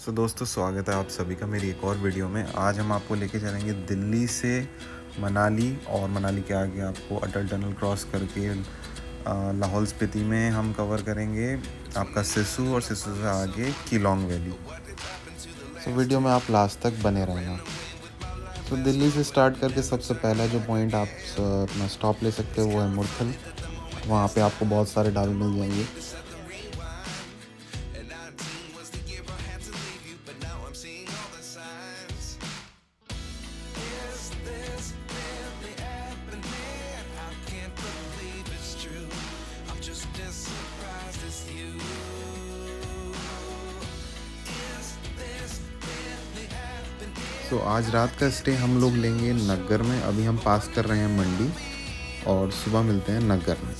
दोस्तों, स्वागत है आप सभी का मेरी एक और वीडियो में। आज हम आपको लेके चलेंगे दिल्ली से मनाली, और मनाली के आगे आपको अटल टनल क्रॉस करके लाहौल स्पीति में हम कवर करेंगे आपका सिसु, और सिसु से आगे कीलोंग वैली। वीडियो में आप लास्ट तक बने रहना। दिल्ली से स्टार्ट करके सबसे पहला जो पॉइंट आप अपना स्टॉप ले सकते हो वो है मुरथल। वहाँ पे आपको बहुत सारे ढाबे मिल जाएंगे। आज रात का स्टे हम लोग लेंगे नग्गर में। अभी हम पास कर रहे हैं मंडी और सुबह मिलते हैं नग्गर में।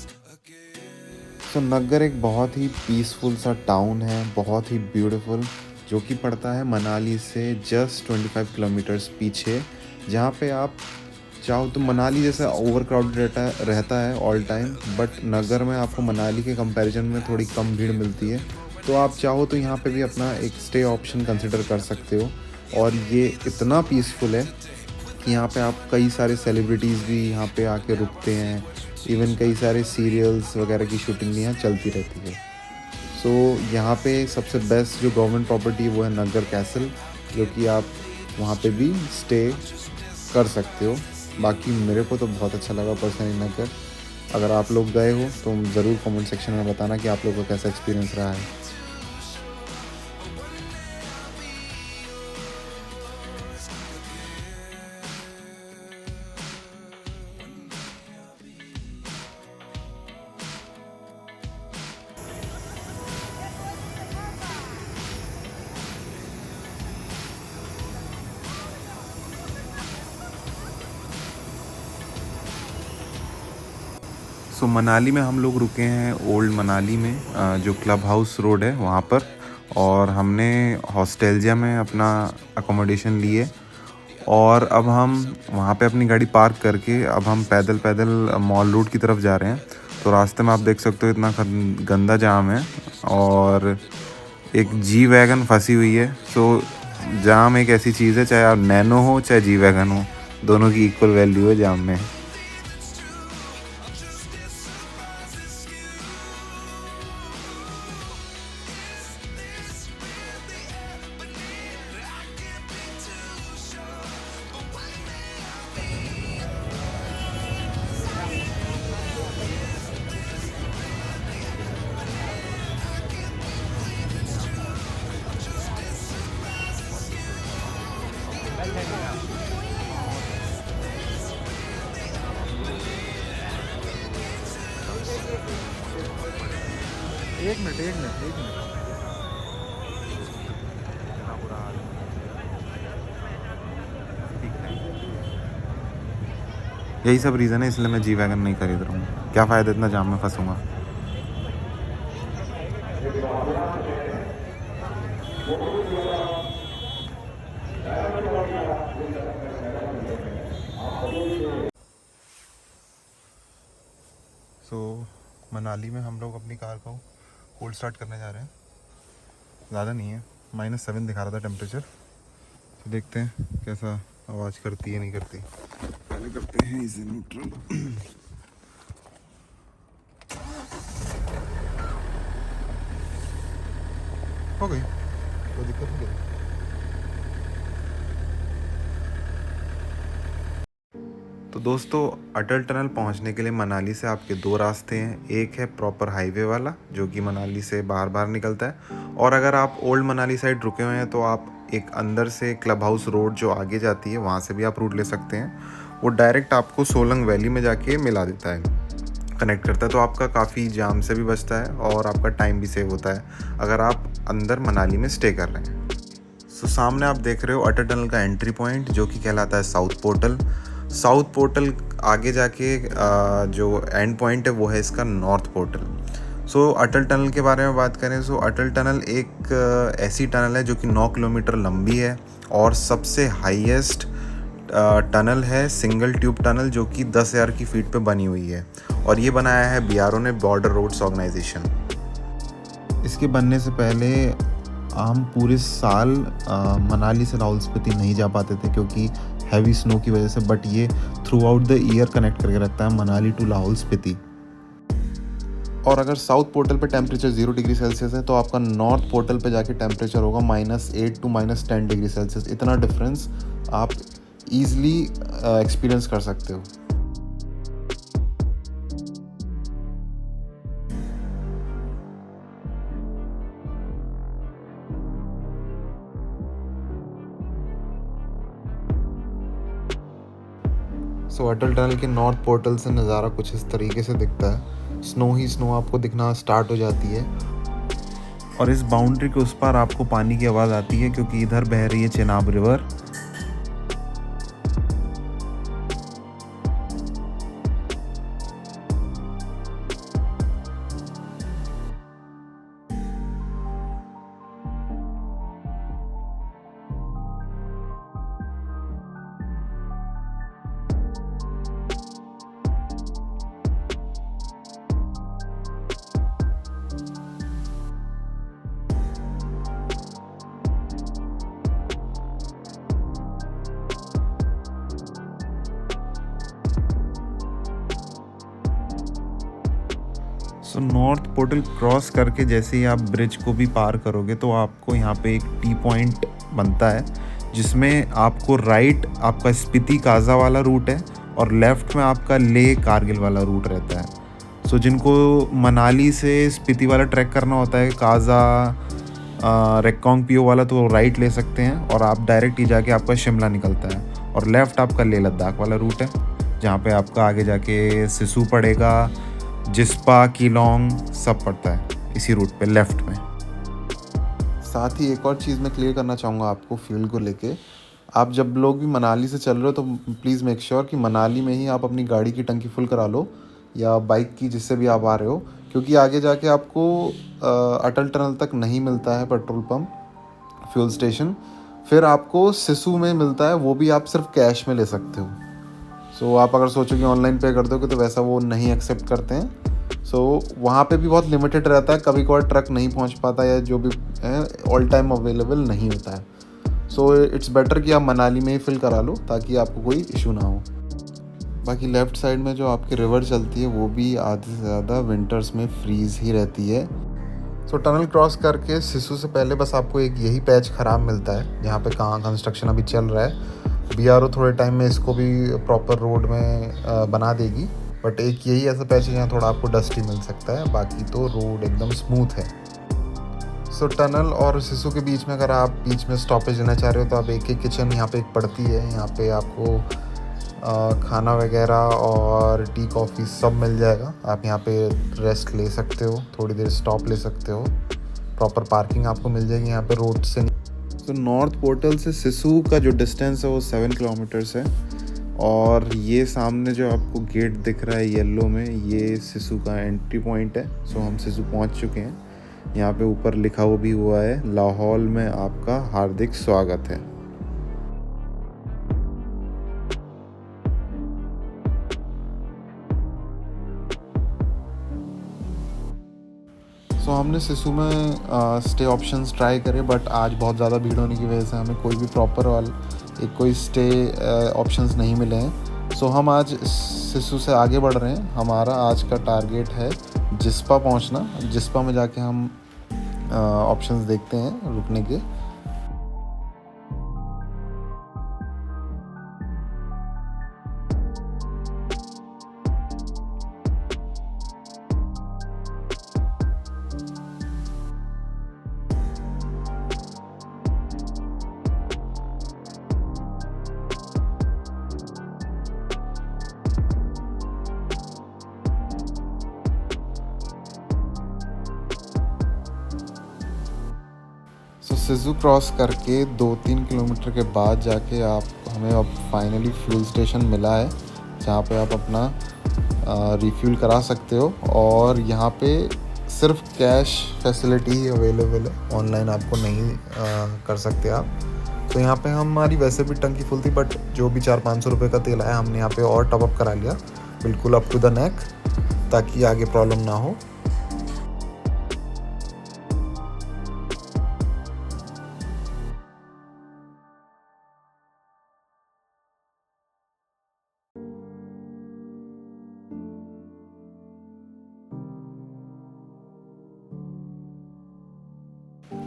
नग्गर एक बहुत ही पीसफुल सा टाउन है, बहुत ही ब्यूटीफुल, जो कि पड़ता है मनाली से जस्ट 25 किलोमीटर्स पीछे। जहाँ पे आप चाहो तो मनाली जैसा ओवर क्राउडेड रहता है ऑल टाइम, बट नग्गर में आपको मनाली के कंपैरिजन में थोड़ी कम भीड़ मिलती है। तो आप चाहो तो यहाँ पे भी अपना एक स्टे ऑप्शन कंसिडर कर सकते हो। और ये इतना पीसफुल है कि यहाँ पे आप कई सारे सेलिब्रिटीज़ भी यहाँ पे आके रुकते हैं। इवन कई सारे सीरियल्स वगैरह की शूटिंग भी यहाँ चलती रहती है। यहाँ पे सबसे बेस्ट जो गवर्नमेंट प्रॉपर्टी है वो है नग्गर कैसल, जो कि आप वहाँ पे भी स्टे कर सकते हो। बाकी मेरे को तो बहुत अच्छा लगा पर्सनली नग्गर। अगर आप लोग गए हो तो ज़रूर कमेंट सेक्शन में बताना कि आप लोगों का कैसा एक्सपीरियंस रहा है। मनाली में हम लोग रुके हैं ओल्ड मनाली में, जो क्लब हाउस रोड है वहाँ पर। और हमने हॉस्टेलिया में अपना अकोमोडेशन लिए, और अब हम वहाँ पे अपनी गाड़ी पार्क करके अब हम पैदल पैदल मॉल रोड की तरफ जा रहे हैं। तो रास्ते में आप देख सकते हो इतना गंदा जाम है, और एक जी वैगन फंसी हुई है। जाम एक ऐसी चीज़ है, चाहे आप नैनो हो चाहे जी वैगन हो, दोनों की इक्वल वैल्यू है जाम में। एक मिनट यही सब रीज़न है, इसलिए मैं जी वैगन नहीं खरीद रहा हूँ। क्या फ़ायदा इतना जाम में फंसूँगा। मनाली में हम लोग अपनी कार को कोल्ड स्टार्ट करने जा रहे हैं। ज़्यादा नहीं है, -7 दिखा रहा था टेम्परेचर। तो देखते हैं कैसा आवाज़ करती है नहीं करती। पहले करते हैं इसे न्यूट्रल। हो गई, कोई दिक्कत नहीं है। तो दोस्तों, अटल टनल पहुंचने के लिए मनाली से आपके दो रास्ते हैं। एक है प्रॉपर हाईवे वाला, जो कि मनाली से बाहर बाहर निकलता है, और अगर आप ओल्ड मनाली साइड रुके हुए हैं तो आप एक अंदर से क्लब हाउस रोड जो आगे जाती है वहाँ से भी आप रूट ले सकते हैं। वो डायरेक्ट आपको सोलंग वैली में जाके मिला देता है, कनेक्ट करता है। तो आपका काफ़ी जाम से भी बचता है और आपका टाइम भी सेव होता है अगर आप अंदर मनाली में स्टे कर रहे हैं। सामने आप देख रहे हो अटल टनल का एंट्री पॉइंट, जो कि कहलाता है साउथ पोर्टल। साउथ पोर्टल आगे जाके जो एंड पॉइंट है वो है इसका नॉर्थ पोर्टल। अटल टनल के बारे में बात करें अटल टनल एक ऐसी टनल है जो कि 9 किलोमीटर लंबी है, और सबसे हाईएस्ट टनल है सिंगल ट्यूब टनल, जो कि 10,000 की फीट पे बनी हुई है। और ये बनाया है BRO ने, बॉर्डर रोड्स ऑर्गेनाइजेशन। इसके बनने से पहले हम पूरे साल मनाली से लाहौल स्पीति नहीं जा पाते थे क्योंकि हैवी स्नो की वजह से, बट ये through out the year connect करके रखता है मनाली टू लाहौल स्पीति। और अगर साउथ पोर्टल पे टेम्परेचर 0 डिग्री सेल्सियस है तो आपका नॉर्थ पोर्टल पे जाके टेम्परेचर होगा -8 टू -10 डिग्री सेल्सियस। इतना डिफरेंस आप ईज़िली एक्सपीरियंस कर सकते हो। सो अटल टनल के नॉर्थ पोर्टल से नज़ारा कुछ इस तरीके से दिखता है। स्नो ही स्नो आपको दिखना स्टार्ट हो जाती है और इस बाउंड्री के उस पार आपको पानी की आवाज़ आती है क्योंकि इधर बह रही है Chenab river. So north portal cross करके जैसे ही आप ब्रिज को भी पार करोगे तो आपको यहाँ पे एक टी पॉइंट बनता है जिसमें आपको राइट आपका स्पीति काजा वाला रूट है और लेफ़्ट में आपका लेह कारगिल वाला रूट रहता है। सो जिनको मनाली से स्पीति वाला ट्रैक करना होता है काजा रेक्कोंग पियो वाला, तो राइट ले सकते हैं और आप डायरेक्ट ही जाके आपका शिमला निकलता है। और लेफ़्ट आपका लेह लद्दाख वाला रूट है जहाँ पे आपका आगे जाके सिसु पड़ेगा, जिस्पा, कीलोंग सब पड़ता है इसी रूट पे लेफ़्ट में। साथ ही एक और चीज़ मैं क्लियर करना चाहूँगा आपको फ्यूल को लेके। आप जब लोग भी मनाली से चल रहे हो तो प्लीज़ मेक श्योर कि मनाली में ही आप अपनी गाड़ी की टंकी फुल करा लो या बाइक की, जिससे भी आप आ रहे हो, क्योंकि आगे जाके आपको अटल टनल तक नहीं मिलता है पेट्रोल पम्प, फ्यूल स्टेशन। फिर आपको सिसु में मिलता है, वो भी आप सिर्फ कैश में ले सकते हो। सो आप अगर सोचो कि ऑनलाइन पे कर दोगे तो वैसा वो नहीं एक्सेप्ट करते हैं। सो वहाँ पे भी बहुत लिमिटेड रहता है, कभी कभार ट्रक नहीं पहुँच पाता या जो भी है ऑल टाइम अवेलेबल नहीं होता है। सो इट्स बेटर कि आप मनाली में ही फिल करा लो ताकि आपको कोई इशू ना हो। बाकी लेफ़्ट साइड में जो आपकी रिवर चलती है वो भी आधे से ज़्यादा विंटर्स में फ्रीज़ ही रहती है। सो टनल क्रॉस करके सिसु से पहले बस आपको एक यही पैच ख़राब मिलता है जहाँ पे कहाँ कंस्ट्रक्शन अभी चल रहा है। बीआरओ थोड़े टाइम में इसको भी प्रॉपर रोड में बना देगी, बट एक यही ऐसा पैच है जहाँ थोड़ा आपको डस्टी मिल सकता है, बाकी तो रोड एकदम स्मूथ है। सो टनल और सिसु के बीच में अगर आप बीच में स्टॉपेज लेना चाह रहे हो तो आप एक किचन यहाँ पे एक पड़ती है, यहाँ पे आपको खाना वगैरह और टी कॉफ़ी सब मिल जाएगा। आप यहाँ पे रेस्ट ले सकते हो, थोड़ी देर स्टॉप ले सकते हो, प्रॉपर पार्किंग आपको मिल जाएगी यहाँ पे रोड से। तो नॉर्थ पोर्टल से सिसु का जो डिस्टेंस है वो 7 किलोमीटर्स है और ये सामने जो आपको गेट दिख रहा है येलो में, ये सिसु का एंट्री पॉइंट है। सो हम सिसु पहुँच चुके हैं। यहाँ पे ऊपर लिखा भी हुआ है लाहौल में आपका हार्दिक स्वागत है। सो हमने सिसु में स्टे ऑप्शंस ट्राई करे, बट आज बहुत ज़्यादा भीड़ होने की वजह से हमें कोई भी प्रॉपर कोई स्टे ऑप्शंस नहीं मिले हैं। सो हम आज सिसु से आगे बढ़ रहे हैं। हमारा आज का टारगेट है जिस्पा पहुंचना। जिस्पा में जाके हम ऑप्शंस देखते हैं रुकने के। सो सिसु क्रॉस करके 2-3 किलोमीटर के बाद जाके हमें अब फाइनली फ्यूल स्टेशन मिला है जहाँ पे आप अपना रिफ्यूल करा सकते हो। और यहाँ पे सिर्फ कैश फैसिलिटी ही अवेलेबल है, ऑनलाइन आपको नहीं कर सकते आप। तो यहाँ पे हमारी वैसे भी टंकी फुल थी, बट जो भी 400-500 रुपये का तेल आया हमने यहाँ पे और टॉपअप करा लिया, बिल्कुल अप टू द नेक, ताकि आगे प्रॉब्लम ना हो।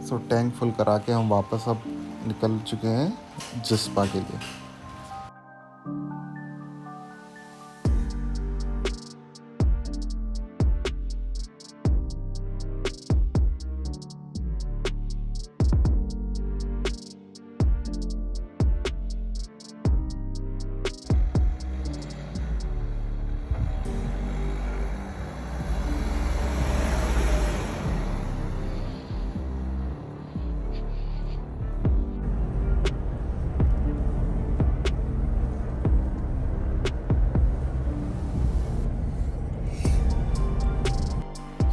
सो टैंक फुल करा के हम वापस अब निकल चुके हैं जिस्पा के लिए।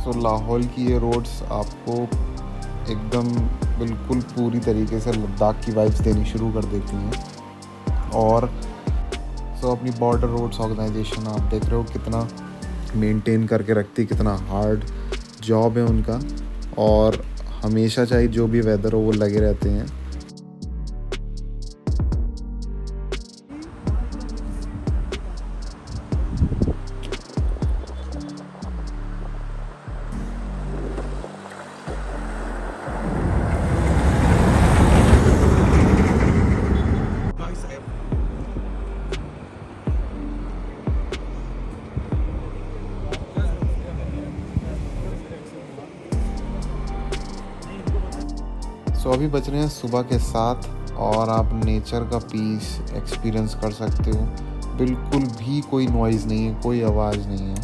सो लाहौल की ये रोड्स आपको एकदम बिल्कुल पूरी तरीके से लद्दाख की वाइब्स देनी शुरू कर देती हैं। और सो अपनी बॉर्डर रोड्स ऑर्गेनाइजेशन आप देख रहे हो कितना मेंटेन करके रखती, कितना हार्ड जॉब है उनका, और हमेशा चाहे जो भी वेदर हो वो लगे रहते हैं। सो अभी बज रहे हैं सुबह के 7 और आप नेचर का पीस एक्सपीरियंस कर सकते हो। बिल्कुल भी कोई नॉइज़ नहीं है, कोई आवाज़ नहीं है।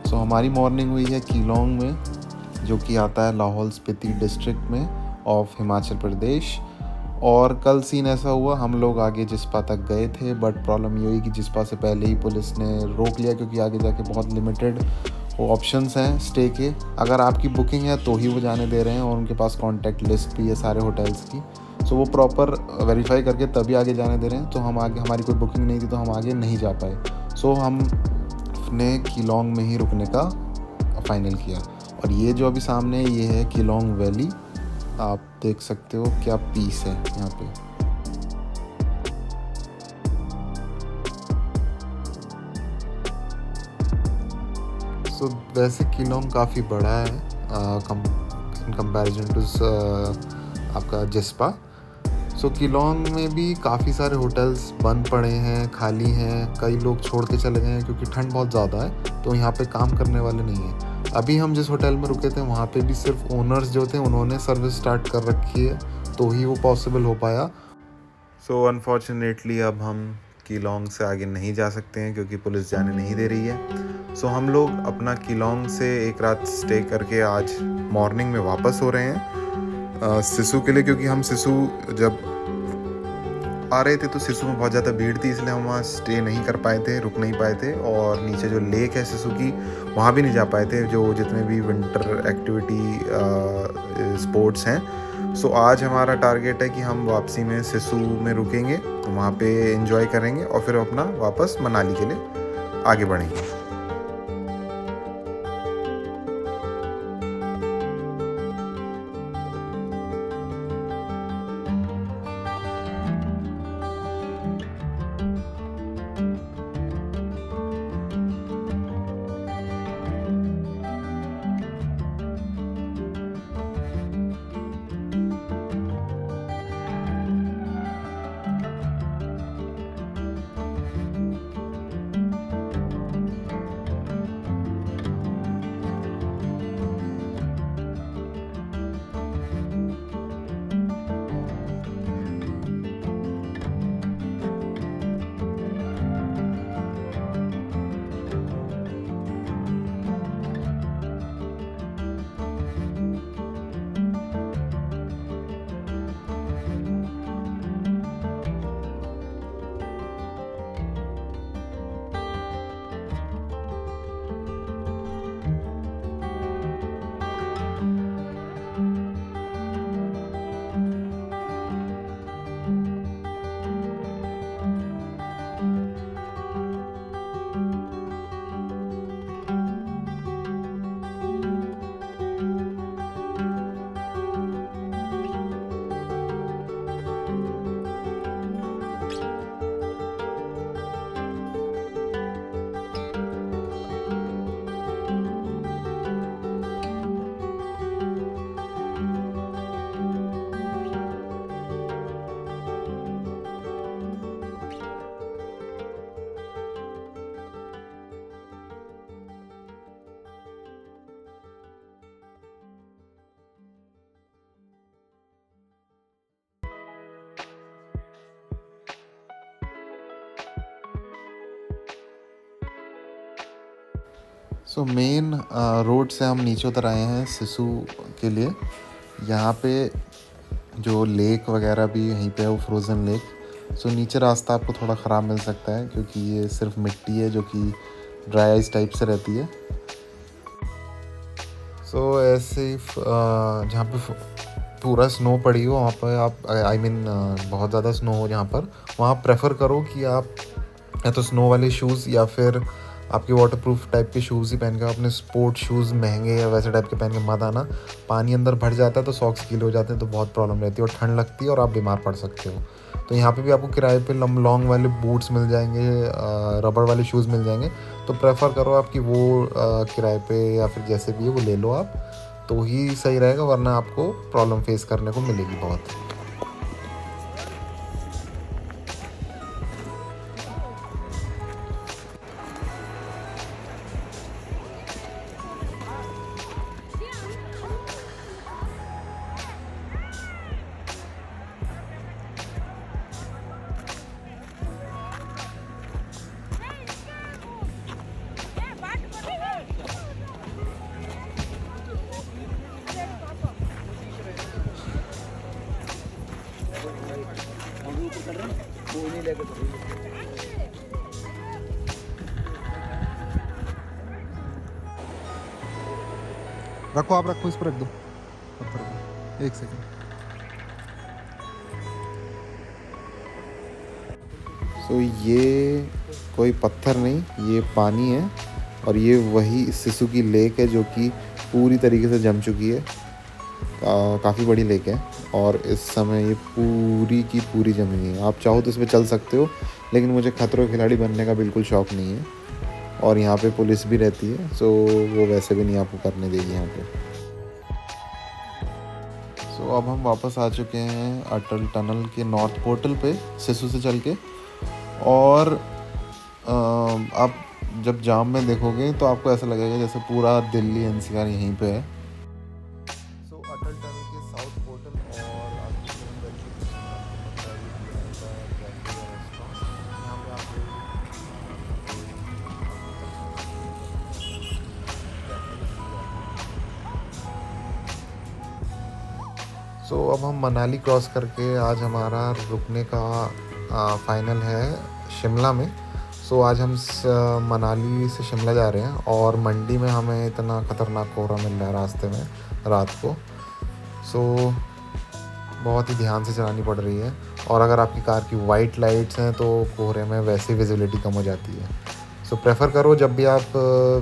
सो हमारी मॉर्निंग हुई है कीलोंग में, जो कि आता है लाहौल स्पीति डिस्ट्रिक्ट में ऑफ हिमाचल प्रदेश। और कल सीन ऐसा हुआ, हम लोग आगे जिस्पा तक गए थे, बट प्रॉब्लम ये हुई कि जिस्पा से पहले ही पुलिस ने रोक लिया, क्योंकि आगे जाके बहुत लिमिटेड वो ऑप्शंस हैं स्टे के। अगर आपकी बुकिंग है तो ही वो जाने दे रहे हैं, और उनके पास कॉन्टैक्ट लिस्ट भी है सारे होटल्स की। सो वो प्रॉपर वेरीफाई करके तभी आगे जाने दे रहे हैं। तो हम आगे, हमारी कोई बुकिंग नहीं थी तो हम आगे नहीं जा पाए। सो हमने कीलोंग में ही रुकने का फाइनल किया। और ये जो अभी सामने है ये है कीलोंग वैली। आप देख सकते हो क्या पीस है यहाँ पे। सो वैसे कीलोंग काफ़ी बड़ा है इन कंपैरिजन टू आपका जिस्पा। सो कीलोंग में भी काफ़ी सारे होटल्स बंद पड़े हैं, खाली हैं, कई लोग छोड़ के चले गए हैं क्योंकि ठंड बहुत ज़्यादा है, तो यहाँ पे काम करने वाले नहीं हैं। अभी हम जिस होटल में रुके थे वहाँ पे भी सिर्फ ओनर्स जो थे उन्होंने सर्विस स्टार्ट कर रखी है, तो ही वो पॉसिबल हो पाया। सो अनफॉर्चुनेटली अब हम कीलोंग से आगे नहीं जा सकते हैं क्योंकि पुलिस जाने नहीं दे रही है। सो हम लोग अपना कीलोंग से एक रात स्टे करके आज मॉर्निंग में वापस हो रहे हैं सिसु के लिए, क्योंकि हम सिसु जब आ रहे थे तो सिसु में बहुत ज़्यादा भीड़ थी, इसलिए हम वहाँ स्टे नहीं कर पाए थे, रुक नहीं पाए थे। और नीचे जो लेक है सिसु की, वहाँ भी नहीं जा पाए थे, जो जितने भी विंटर एक्टिविटी स्पोर्ट्स हैं। सो आज हमारा टारगेट है कि हम वापसी में सिसु में रुकेंगे, वहाँ पे एंजॉय करेंगे और फिर अपना वापस मनाली के लिए आगे बढ़ेंगे। सो मेन रोड से हम नीचे उतर आए हैं सिसु के लिए। यहाँ पे जो लेक वगैरह भी यहीं पे है, वो फ्रोज़न लेक। सो नीचे रास्ता आपको थोड़ा ख़राब मिल सकता है क्योंकि ये सिर्फ मिट्टी है जो कि ड्राई आइस टाइप से रहती है। सो ऐसे ही जहाँ पे पूरा स्नो पड़ी हो वहाँ पर आप बहुत ज़्यादा स्नो हो जहाँ पर, वहाँ प्रेफर करो कि आप या तो स्नो वाले शूज़ या फिर आपके वाटरप्रूफ टाइप के शूज़ ही पहन के, अपने स्पोर्ट शूज़ महंगे या वैसे टाइप के पहन के मत आना। पानी अंदर भर जाता है तो सॉक्स गीले हो जाते हैं तो बहुत प्रॉब्लम रहती है और ठंड लगती है और आप बीमार पड़ सकते हो। तो यहाँ पे भी आपको किराए पे लॉन्ग वाले बूट्स मिल जाएंगे, रबड़ वाले शूज़ मिल जाएंगे। तो प्रेफर करो आपकी वो किराए पे या फिर जैसे भी है वो ले लो आप, तो ही सही रहेगा, वरना आपको प्रॉब्लम फेस करने को मिलेगी बहुत। रखो, आप रखो, इस पर रख दो पत्थर को, एक सेकंड। सो ये कोई पत्थर नहीं, ये पानी है और ये वही सिसु की लेक है जो कि पूरी तरीके से जम चुकी है। काफ़ी बड़ी लेक है और इस समय ये पूरी की पूरी जमी हुई है। आप चाहो तो इस पर चल सकते हो, लेकिन मुझे खतरों के खिलाड़ी बनने का बिल्कुल शौक़ नहीं है और यहाँ पे पुलिस भी रहती है, सो वो वैसे भी नहीं आपको करने देगी यहाँ पे। सो अब हम वापस आ चुके हैं अटल टनल के नॉर्थ पोर्टल पे सिसु से चल के। और आप जब जाम में देखोगे तो आपको ऐसा लगेगा जैसे पूरा दिल्ली एनसीआर यहीं पे है। सो अटल टनल के साउथ पोर्टल और आपकी यहाँ पे आप सो अब हम मनाली क्रॉस करके आज हमारा रुकने का फाइनल है शिमला में। सो आज हम मनाली से शिमला जा रहे हैं और मंडी में हमें इतना ख़तरनाक कोहरा मिल रहा है रास्ते में रात को। सो बहुत ही ध्यान से चलानी पड़ रही है और अगर आपकी कार की वाइट लाइट्स हैं तो कोहरे में वैसे ही विजिबिलिटी कम हो जाती है। सो प्रेफर करो जब भी आप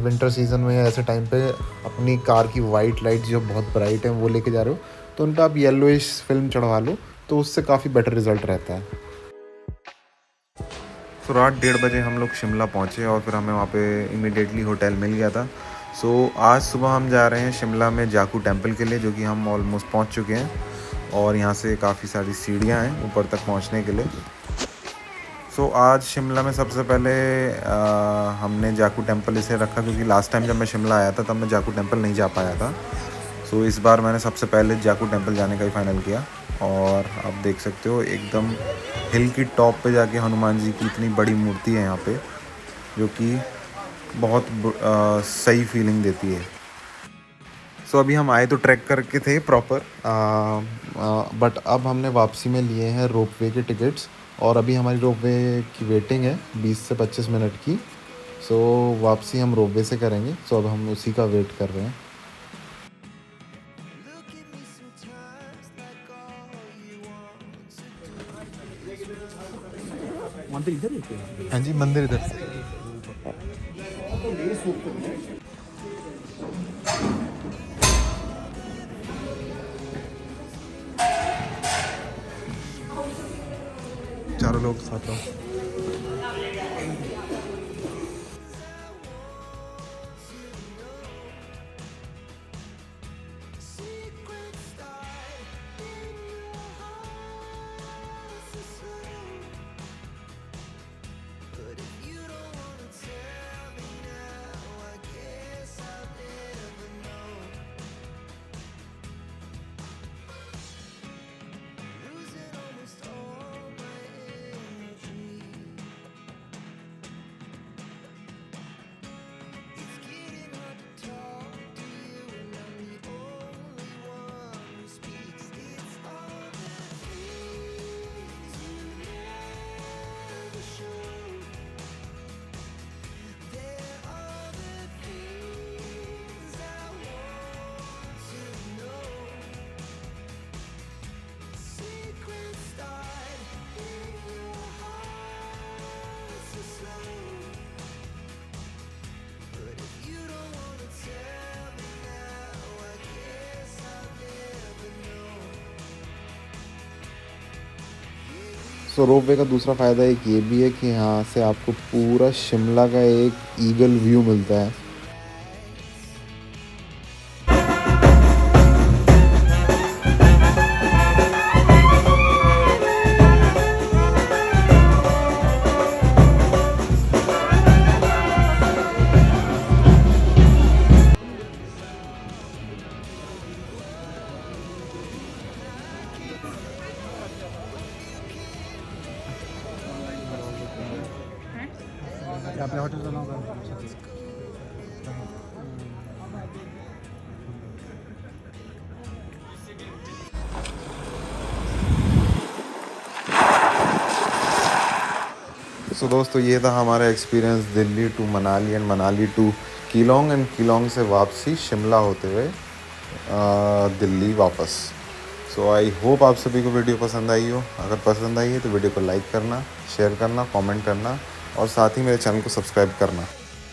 विंटर सीज़न में ऐसे टाइम पे अपनी कार की वाइट लाइट जो बहुत ब्राइट हैं वो लेके जा रहे हो तो उन पर आप येलोइश फिल्म चढ़वा लो, तो उससे काफ़ी बेटर रिज़ल्ट रहता है। सो रात 1:30 बजे हम लोग शिमला पहुँचे और फिर हमें वहाँ पे इमीडिएटली होटल मिल गया था। सो आज सुबह हम जा रहे हैं शिमला में जाकू टेम्पल के लिए, जो कि हम ऑलमोस्ट पहुँच चुके हैं और यहाँ से काफ़ी सारी सीढ़ियाँ हैं ऊपर तक पहुँचने के लिए। सो आज शिमला में सबसे पहले हमने जाकू टेम्पल इसे रखा क्योंकि लास्ट टाइम जब मैं शिमला आया था तब मैं जाकू टेम्पल नहीं जा पाया था। सो इस बार मैंने सबसे पहले जाकू टेम्पल जाने का ही फाइनल किया और आप देख सकते हो एकदम हिल की टॉप पे जाके हनुमान जी की इतनी बड़ी मूर्ति है यहाँ पे, जो कि बहुत सही फीलिंग देती है। सो अभी हम आए तो ट्रैक करके थे प्रॉपर, बट अब हमने वापसी में लिए हैं रोपवे के टिकट्स और अभी हमारी रोपवे की वेटिंग है 20 से 25 मिनट की। सो वापसी हम रोपवे से करेंगे, सो अब हम उसी का वेट कर रहे हैं। मंदिर इधर है? हाँ जी, मंदिर इधर से। चारों लोग साथ हो। सो रोपवे का दूसरा फ़ायदा एक ये भी है कि यहाँ से आपको पूरा शिमला का एक ईगल व्यू मिलता है। आपल्या हॉटेलचं नाव काय? सो दोस्तों ये था हमारा experience Delhi to Manali and Manali to Keylong and Keylong से वापसी शिमला होते हुए दिल्ली वापस। सो आई होप आप सभी को वीडियो पसंद आई हो। अगर पसंद आई है तो वीडियो को लाइक करना, शेयर करना, कमेंट करना और साथ ही मेरे चैनल को सब्सक्राइब करना।